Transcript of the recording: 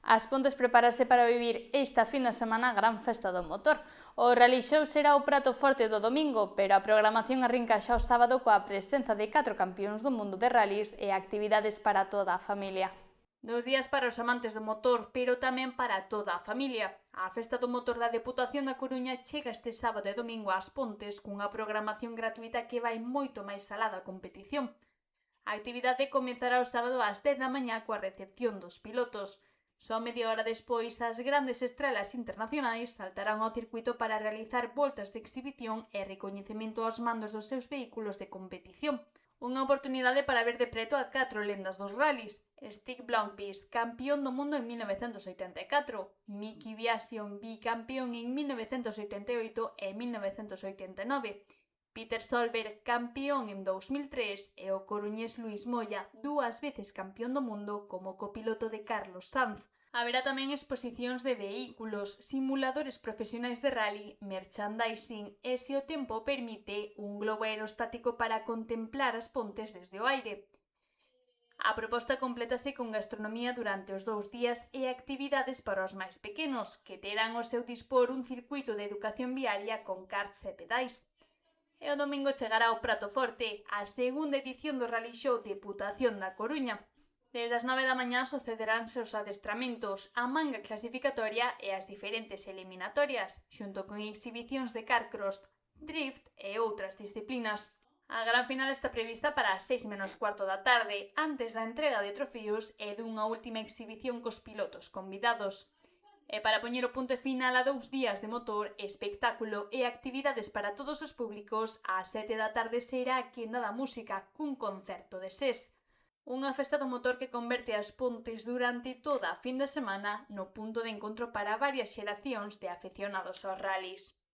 As Pontes prepárase para vivir esta fin de semana a gran festa do motor. O Rally Show será o prato forte do domingo, pero a programación arrinca xa o sábado coa presenza de 4 campións do mundo de rallies e actividades para toda a familia. 2 días para os amantes do motor, pero tamén para toda a familia. A Festa do Motor da Deputación da Coruña chega este sábado e domingo ás Pontes cunha programación gratuita que vai moito máis alá da competición. A actividade comezará o sábado ás 10 da mañá coa recepción dos pilotos. Só media hora despois, as grandes estrelas internacionais saltarán ao circuito para realizar voltas de exhibición e recoñecemento aos mandos dos seus vehículos de competición. Unha oportunidade para ver de preto a 4 lendas dos rallies: Stig Blomqvist, campión do mundo en 1984, Miki Biasion, bicampión en 1988 e 1989, Peter Solberg, campión en 2003, e o coruñés Luís Moya, 2 veces campión do mundo como copiloto de Carlos Sanz. Haberá tamén exposicións de vehículos, simuladores profesionais de rally, merchandising e, se o tempo permite, un globo aerostático para contemplar as Pontes desde o aire. A proposta complétase con gastronomía durante os 2 días e actividades para os máis pequenos, que terán ao seu dispor un circuito de educación viaria con karts e pedais. E o domingo chegará o prato forte, a segunda edición do Rally Show Deputación da Coruña. Desde as 9 da mañá sucederánse os adestramentos, a manga clasificatoria e as diferentes eliminatorias, xunto con exhibicións de carcross, drift e outras disciplinas. A gran final está prevista para as 6 menos cuarto da tarde, antes da entrega de trofeos e dunha última exhibición cos pilotos convidados. E para poñer o punto final a 2 días de motor, espectáculo e actividades para todos os públicos, ás 7 da tarde será a quenda da música cun concerto de SES. Unha festa do motor que converte as Pontes durante toda a fin de semana no punto de encontro para varias xeracións de aficionados aos rallies.